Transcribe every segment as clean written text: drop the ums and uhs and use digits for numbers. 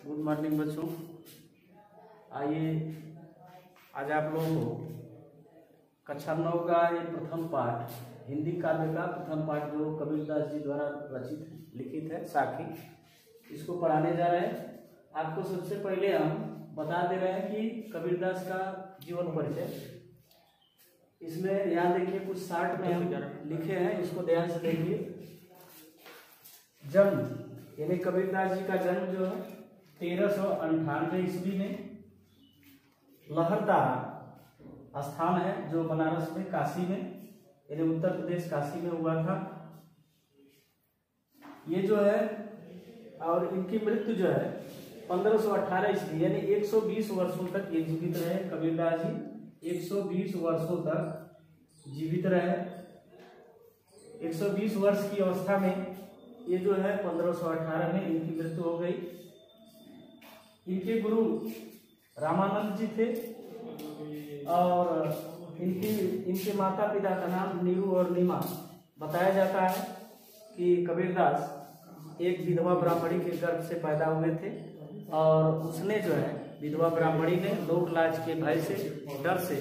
Good morning बच्चों। आइए आज आप लोगों को कक्षा 9 का ये प्रथम पाठ हिंदी काव्य का प्रथम पाठ जो कबीरदास जी द्वारा रचित लिखित है साखी, इसको पढ़ाने जा रहे हैं। आपको सबसे पहले हम बता दे रहे हैं कि कबीरदास का जीवन परिचय। इसमें यहाँ देखिए कुछ शार्ट में हम लिखे हैं, इसको ध्यान से देखिए। जन्म यानी कबीरदास जी का जन्म जो है 1398 ईस्वी में लहरतारा स्थान है जो बनारस में काशी में यानी उत्तर प्रदेश काशी में हुआ था ये जो है। और इनकी मृत्यु जो है 1518 ईस्वी यानी 120 वर्षों तक ये जीवित रहे। कबीरदास जी 120 वर्षों तक जीवित रहे। 120 वर्ष की अवस्था में ये जो है 1518 में इनकी मृत्यु हो गई। इनके गुरु रामानंद जी थे और इनके माता पिता का नाम नीरू और नीमा। बताया जाता है कि कबीरदास एक विधवा ब्राह्मणी के गर्भ से पैदा हुए थे और उसने जो है विधवा ब्राह्मणी ने लोक लाज के भय से डर से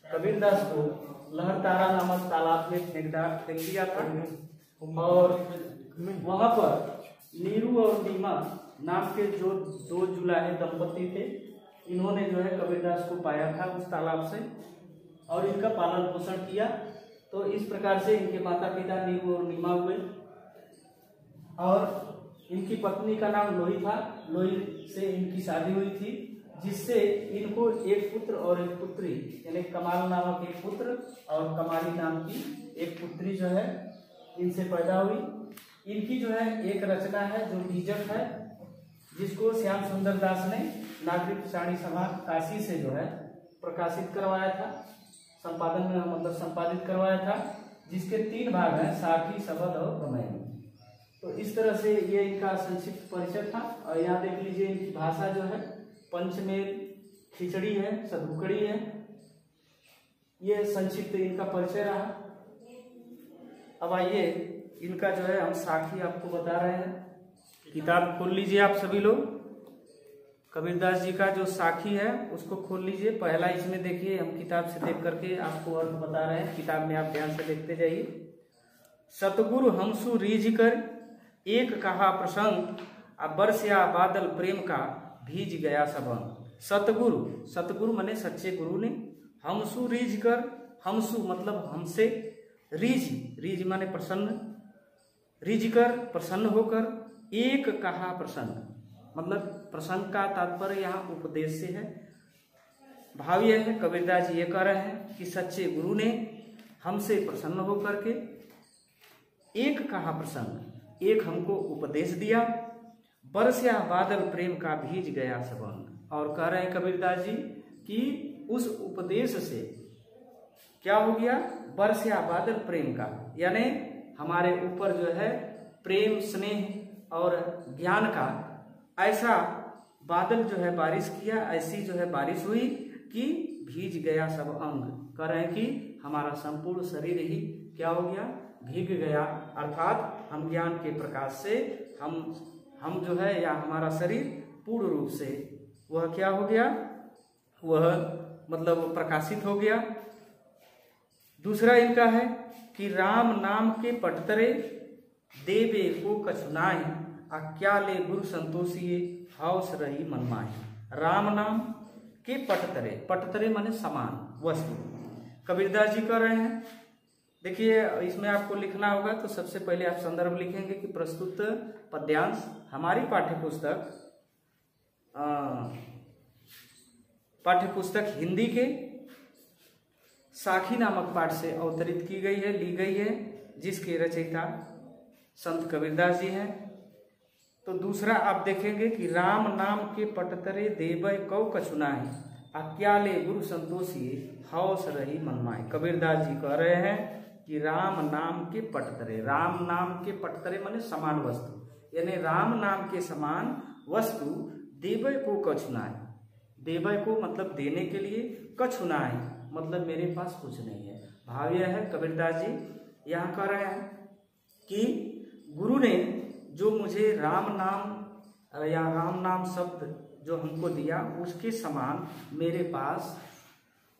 कबीरदास को लहरतारा नामक तालाब में फेंक दिया था और वहां पर नीरू और नीमा नाम के जो दो जुलाहे दंपति थे, इन्होंने जो है कबीरदास को पाया था उस तालाब से और इनका पालन पोषण किया। तो इस प्रकार से इनके माता पिता नीरू और नीमा हुए और इनकी पत्नी का नाम लोही था। लोही से इनकी शादी हुई थी जिससे इनको एक पुत्र और एक पुत्री यानी कमाल नामक एक पुत्र और कमाली नाम की एक पुत्री जो है इनसे पैदा हुई। इनकी जो है एक रचना है जो बीजक है जिसको श्याम सुंदर दास ने नागरिक साणी सभा काशी से जो है प्रकाशित करवाया था, संपादन में मतलब संपादित करवाया था, जिसके 3 भाग हैं साखी, शबद और प्रमेय। तो इस तरह से ये इनका संक्षिप्त परिचय था। और यहाँ देख लीजिए इनकी भाषा जो है पंचमेल खिचड़ी है, सदुकड़ी है। ये संक्षिप्त इनका परिचय रहा। अब आइए इनका जो है हम साखी आपको बता रहे हैं। किताब खोल लीजिए आप सभी लोग। कबीरदास जी का जो साखी है उसको खोल लीजिए। पहला इसमें देखिए, हम किताब से देख करके आपको अर्थ बता रहे हैं, किताब में आप ध्यान से देखते जाइए। सतगुरु हमसु रीझ कर एक कहा प्रसंग, अब बरसिया बादल प्रेम का भीज गया सबंग। सतगुरु माने सच्चे गुरु ने, हमसु रीझ कर, हमसु मतलब हमसे, रीझ माने प्रसन्न, रीझ कर प्रसन्न होकर, एक कहा प्रसंग मतलब प्रसंग का तात्पर्य यहाँ उपदेश से है। भाव यह है, कबीरदास जी ये कह रहे हैं कि सच्चे गुरु ने हमसे प्रसन्न होकर के एक कहा प्रसंग, एक हमको उपदेश दिया। बरसिया बादल प्रेम का भीज गया सबंग। और कह रहे हैं कबीरदास जी कि उस उपदेश से क्या हो गया, बरसिया बादल प्रेम का, यानी हमारे ऊपर जो है प्रेम स्नेह और ज्ञान का ऐसा बादल जो है बारिश किया, ऐसी जो है बारिश हुई कि भीज गया सब अंग। कह रहे हैं कि हमारा संपूर्ण शरीर ही क्या हो गया, भीग गया। अर्थात हम ज्ञान के प्रकाश से हम जो है या हमारा शरीर पूर्ण रूप से वह क्या हो गया, वह मतलब प्रकाशित हो गया। दूसरा इनका है कि राम नाम के पटतरे देवे को कछुनाई, अक्याले गुरु संतोषिए हौस रही मनमाही। राम नाम के पटतरे, पटतरे माने समान वस्तु, कबीरदास जी कह रहे हैं। देखिए इसमें आपको लिखना होगा तो सबसे पहले आप संदर्भ लिखेंगे कि प्रस्तुत पद्यांश हमारी पाठ्यपुस्तक हिंदी के साखी नामक पाठ से अवतरित की गई है, ली गई है, जिसके रचयिता संत कबीरदास जी हैं। तो दूसरा आप देखेंगे कि राम नाम के पटतरे देवय कौ कछुनाई, अक्याले गुरु संतोषी हौस रही मनमाई। कबीरदास जी कह रहे हैं कि राम नाम के पटतरे, राम नाम के पटतरे माने समान वस्तु, यानी राम नाम के समान वस्तु देवय को कछुनाई, देवय को मतलब देने के लिए, कछुनाई मतलब मेरे पास कुछ नहीं है। भाव यह है, कबीरदास जी यहाँ कह रहे हैं कि गुरु ने जो मुझे राम नाम या राम नाम शब्द जो हमको दिया उसके समान मेरे पास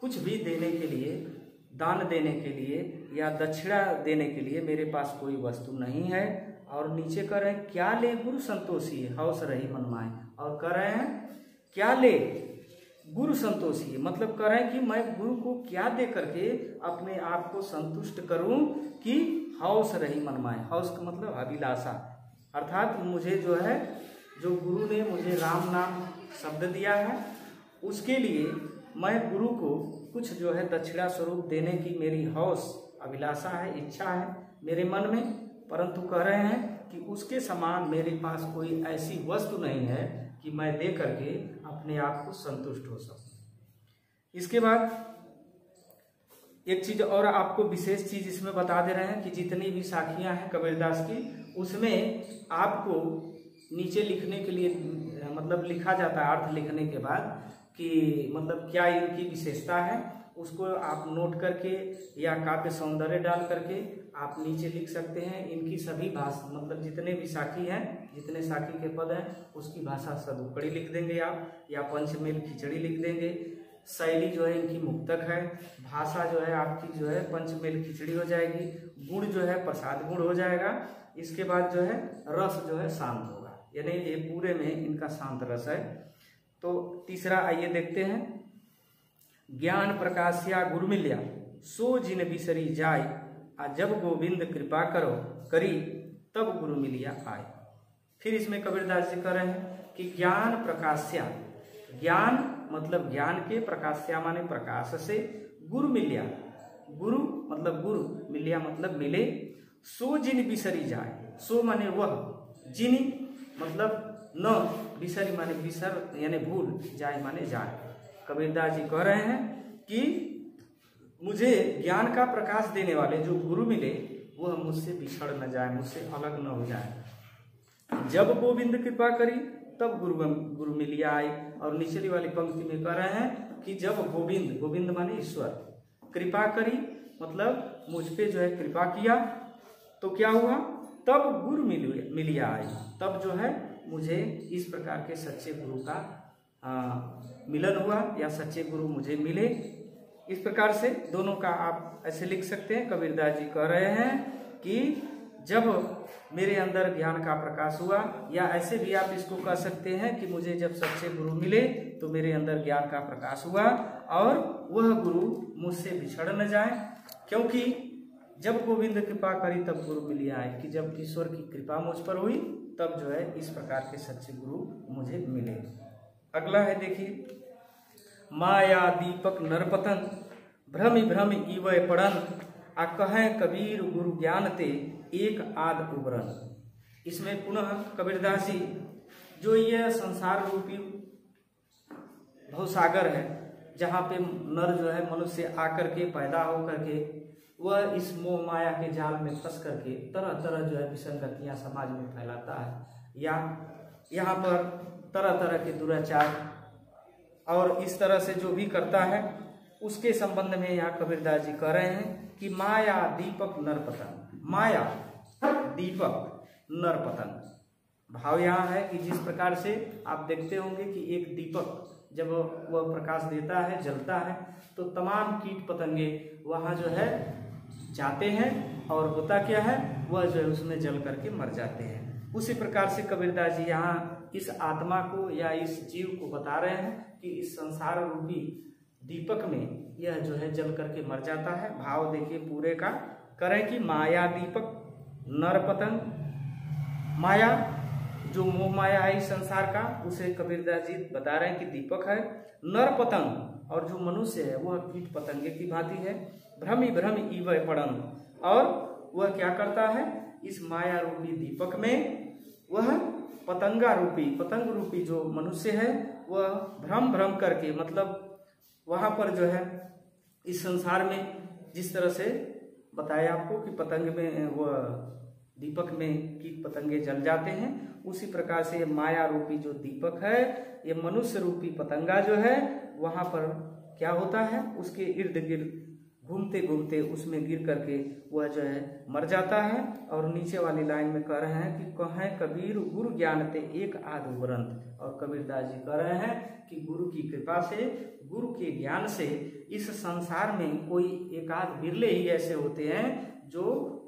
कुछ भी देने के लिए, दान देने के लिए या दक्षिणा देने के लिए मेरे पास कोई वस्तु नहीं है। और नीचे कर रहे हैं क्या ले गुरु संतोषी हौस रही मन माए, और कर रहे हैं क्या ले गुरु संतोषी, मतलब कर रहे हैं कि मैं गुरु को क्या दे करके अपने आप को संतुष्ट करूं कि हौस रही मन माए। हौस का मतलब अभिलाषा, अर्थात मुझे जो है, जो गुरु ने मुझे राम नाम शब्द दिया है उसके लिए मैं गुरु को कुछ जो है दक्षिणा स्वरूप देने की मेरी हौस, अभिलाषा है, इच्छा है मेरे मन में, परंतु कह रहे हैं कि उसके समान मेरे पास कोई ऐसी वस्तु नहीं है कि मैं दे करके अपने आप को संतुष्ट हो सकूं। इसके बाद एक चीज और आपको विशेष चीज इसमें बता दे रहे हैं कि जितनी भी साखियां हैं कबीरदास की, उसमें आपको नीचे लिखने के लिए मतलब लिखा जाता है अर्थ लिखने के बाद कि मतलब क्या इनकी विशेषता है, उसको आप नोट करके या काव्य सौंदर्य डाल करके आप नीचे लिख सकते हैं। इनकी सभी भाषा मतलब जितने भी साखी हैं, जितने साखी के पद हैं उसकी भाषा सदुपड़ी लिख देंगे आप, या पंचमेल खिचड़ी लिख देंगे। शैली जो है इनकी मुक्तक है, भाषा जो है आपकी जो है पंचमेल खिचड़ी हो जाएगी, गुण जो है प्रसाद गुण हो जाएगा। इसके बाद जो है रस जो है शांत होगा, यानी ये पूरे में इनका शांत रस है। तो तीसरा आइए देखते हैं, ज्ञान प्रकाशिया गुरु मिल्या सो जिन बिसरी जाय, आ जब गोविंद कृपा करो करी तब गुरु मिलिया आए। फिर इसमें कबीरदास जी कह रहे हैं कि ज्ञान प्रकाश्या, ज्ञान मतलब ज्ञान के, प्रकाश्या माने प्रकाश से, गुरु मिलिया, गुरु मतलब गुरु, मिलिया मतलब मिले, सो जिन बिसरी जाए, सो माने वह, जिन मतलब न, बिसरी माने बिसर यानी भूल, जाए माने जाए। कबीरदास जी कह रहे हैं कि मुझे ज्ञान का प्रकाश देने वाले जो गुरु मिले वह मुझसे बिछड़ न जाए, मुझसे अलग न हो जाए। जब गोविंद कृपा करी तब गुरु मिलिया आई। और निचली वाली पंक्ति में कह रहे हैं कि जब गोविंद, गोविंद माने ईश्वर, कृपा करी मतलब मुझ पे जो है कृपा किया तो क्या हुआ, तब गुरु मिलिया आई, तब जो है मुझे इस प्रकार के सच्चे गुरु का मिलन हुआ या सच्चे गुरु मुझे मिले। इस प्रकार से दोनों का आप ऐसे लिख सकते हैं। कबीरदास जी कह रहे हैं कि जब मेरे अंदर ज्ञान का प्रकाश हुआ, या ऐसे भी आप इसको कह सकते हैं कि मुझे जब सच्चे गुरु मिले तो मेरे अंदर ज्ञान का प्रकाश हुआ और वह गुरु मुझसे बिछड़ न जाए, क्योंकि जब गोविंद कृपा करी तब गुरु मिलिया आए, कि जब ईश्वर की कृपा मुझ पर हुई तब जो है इस प्रकार के सच्चे गुरु मुझे मिले। अगला है देखिए, माया दीपक नरपतन भ्रमि भ्रमि इवय पड़न, आ कहे कबीर गुरु ज्ञान ते एक आद उबरन। इसमें पुनः कबीरदास जी जो यह संसार रूपी भवसागर है, जहाँ पे नर जो है मनुष्य आकर के पैदा होकर के वह इस मोह माया के जाल में फंस करके तरह तरह जो है विसंगतियाँ समाज में फैलाता है, या यहाँ पर तरह तरह के दुराचार और इस तरह से जो भी करता है उसके संबंध में यहाँ कबीरदास जी कह रहे हैं कि माया दीपक नरपतन, माया दीपक नरपतन। भाव यहाँ है कि जिस प्रकार से आप देखते होंगे कि एक दीपक जब वह प्रकाश देता है, जलता है, तो तमाम कीट पतंगे वहाँ जो है जाते हैं और होता क्या है, वह जो है उसमें जल करके मर जाते हैं। उसी प्रकार से कबीरदास जी यहाँ इस आत्मा को या इस जीव को बता रहे हैं कि इस संसार रूपी दीपक में यह जो है जल करके मर जाता है। भाव देखिए पूरे का, करें कि माया दीपक नरपतन, माया जो मोह माया है इस संसार का, उसे कबीरदास जी बता रहे हैं कि दीपक है। नरपतंग और जो मनुष्य है वह कीट पतंगे की भांति है। भ्रमि भ्रमि इवय पड़न, और वह क्या करता है, इस माया रूपी दीपक में वह पतंगा रूपी, पतंग रूपी जो मनुष्य है वह भ्रम भ्रम करके, मतलब वहां पर जो है इस संसार में जिस तरह से बताया आपको कि पतंग में वह दीपक में कीट पतंगे जल जाते हैं, उसी प्रकार से माया रूपी जो दीपक है, ये मनुष्य रूपी पतंगा जो है वहां पर क्या होता है, उसके इर्द गिर्द घूमते घूमते उसमें गिर करके वह जो है मर जाता है। और नीचे वाली लाइन में कह रहे हैं कि कहें कबीर गुरु ज्ञान ते एक आध उबरंत। और कबीरदास जी कह रहे हैं कि गुरु की कृपा से, गुरु के ज्ञान से इस संसार में कोई एक आध बिरले ही ऐसे होते हैं जो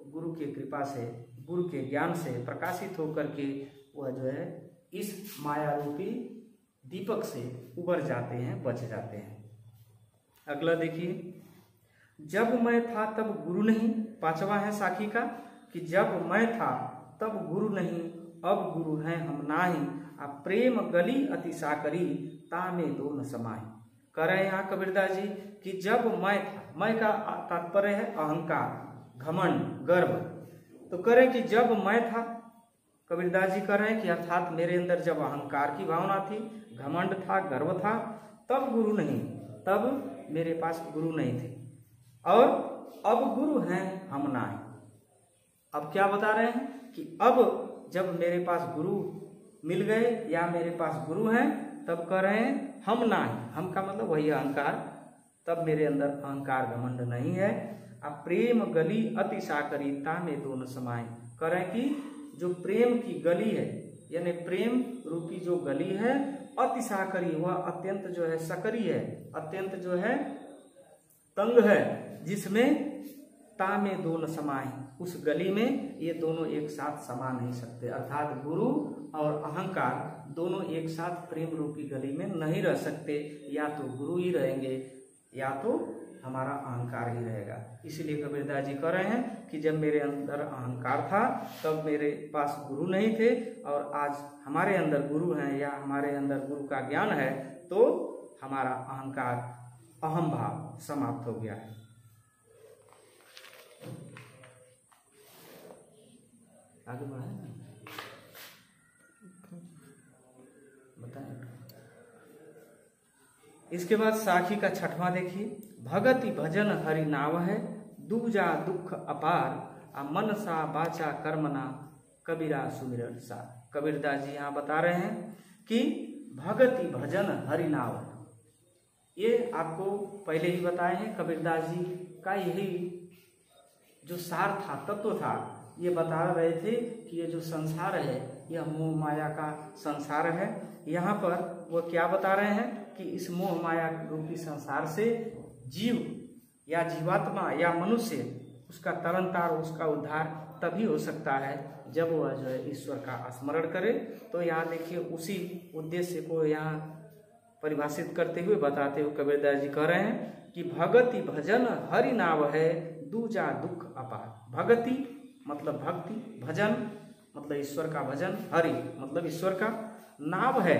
गुरु की कृपा से, गुरु के ज्ञान से प्रकाशित होकर के वह जो है इस माया रूपी दीपक से उबर जाते हैं, बच जाते हैं। अगला देखिए, जब मैं था तब गुरु नहीं। पांचवा है साखी का कि जब मैं था तब गुरु नहीं, अब गुरु हैं हम नाही। अब प्रेम गली अति साकरी, तामे दो न समाई। कह रहे हैं यहाँ कबीरदास जी कि जब मैं था, मैं का तात्पर्य है अहंकार, घमंड, गर्व। तो कह रहे कि जब मैं था, कबीरदास जी कह रहे हैं कि अर्थात मेरे अंदर जब अहंकार की भावना थी, घमंड था, गर्व था, तब गुरु नहीं, तब मेरे पास गुरु नहीं थे। और अब गुरु हैं हम नाहीं। अब क्या बता रहे हैं कि अब जब मेरे पास गुरु मिल गए या मेरे पास गुरु हैं, तब कह रहे हैं हम नाहीं। हम का मतलब वही अहंकार, तब मेरे अंदर अहंकार घमंड नहीं है। अब प्रेम गली अति साकरी, तामे दोनों समाए। कह रहे हैं कि जो प्रेम की गली है, यानी प्रेम रूपी जो गली है, अति साकरी, वह अत्यंत जो है सकरी है, अत्यंत जो है तंग है, जिसमें तामे दोनों समाए, उस गली में ये दोनों एक साथ समा नहीं सकते। अर्थात गुरु और अहंकार दोनों एक साथ प्रेम रूपी गली में नहीं रह सकते। या तो गुरु ही रहेंगे या तो हमारा अहंकार ही रहेगा। इसलिए कबीरदास जी कह रहे हैं कि जब मेरे अंदर अहंकार था तब मेरे पास गुरु नहीं थे, और आज हमारे अंदर गुरु हैं या हमारे अंदर गुरु का ज्ञान है, तो हमारा अहंकार, अहम भाव समाप्त हो गया है। आगे बढ़ाए ना, बताएं। इसके बाद साखी का छठवां देखिए, भगति भजन हरि नाव है, दूजा दुख अपार, आ मन सा बाचा कर्मना, कबीरा सुमिरन सा। कबीरदास जी यहाँ बता रहे हैं कि भगति भजन हरि नाव है। ये आपको पहले ही बताए हैं, कबीरदास जी का यही जो सार था, तत्व था। ये बता रहे थे कि ये जो संसार है यह मोह माया का संसार है। यहाँ पर वो क्या बता रहे हैं कि इस मोह माया रूपी संसार से जीव या जीवात्मा या मनुष्य, उसका तरनतार, उसका उद्धार तभी हो सकता है जब वह जो है ईश्वर का स्मरण करे। तो यहाँ देखिए उसी उद्देश्य को यहाँ परिभाषित करते हुए, बताते हुए कबीरदास जी कह रहे हैं कि भगति भजन हरि नाव है, दूजा दुख अपार। भगति मतलब भक्ति, भजन मतलब ईश्वर का भजन, हरि मतलब ईश्वर का, नाव है,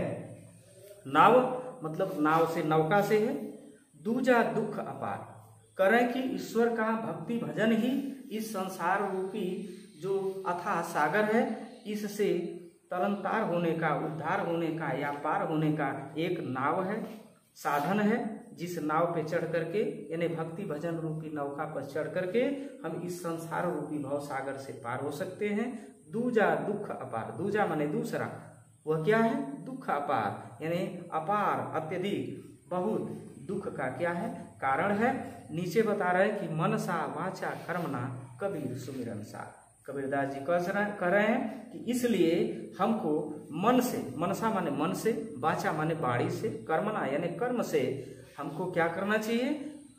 नाव मतलब नाव से, नौका से है, दूजा दुख अपार। करें कि ईश्वर का भक्ति भजन ही इस संसार रूपी जो अथाह सागर है, इससे तरनतार होने का, उद्धार होने का या पार होने का एक नाव है, साधन है, जिस नाव पे चढ़ करके, यानी भक्ति भजन रूपी नौका पर चढ़ करके हम इस संसार रूपी भव सागर से पार हो सकते हैं। दूजा दुख अपार, दूजा माने दूसरा, वह क्या है? दुख अपार, यानी अपार, अत्यधिक, बहुत दुख का क्या है? कारण है। नीचे बता रहे हैं कि मनसा वाचा कर्मणा कबीर सुमिरन सा। कबीरदास जी कह रहे हैं कि इसलिए हमको मन से, मनसा माने मन से, वाचा माने वाणी से, कर्मणा यानी कर्म से हमको क्या करना चाहिए?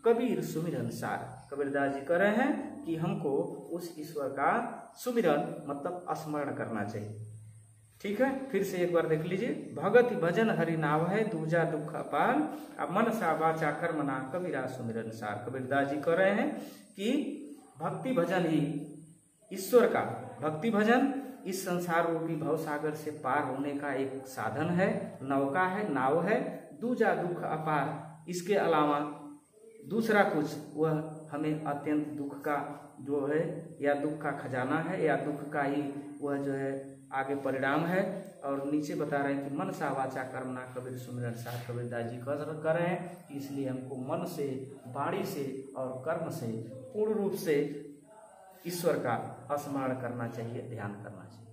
कबीर सुमिरन सार। कबीरदास जी कह रहे हैं कि हमको उस ईश्वर का सुमिरन मतलब स्मरण करना चाहिए। ठीक है, फिर से एक बार देख लीजिए। भगति भजन हरि नाव है, दूजा दुख अपार, अब मन सा वाचा कर्मणा कबीरा सुमिरन सार। कबीरदास जी कह रहे हैं कि भक्ति भजन ही ईश्वर का, भक्ति भजन इस संसार रूपी भव सागर से पार होने का एक साधन है, नौका है, नाव है। दूजा दुख अपार, इसके अलावा दूसरा कुछ वह हमें अत्यंत दुख का जो है, या दुख का खजाना है, या दुख का ही वह जो है आगे परिणाम है। और नीचे बता रहे हैं कि मन सा वाचा कर्मणा कबीर सुमिरन सा। कबीरदास जी कर रहे हैं, इसलिए हमको मन से, वाणी से और कर्म से पूर्ण रूप से ईश्वर का स्मरण करना चाहिए, ध्यान करना चाहिए।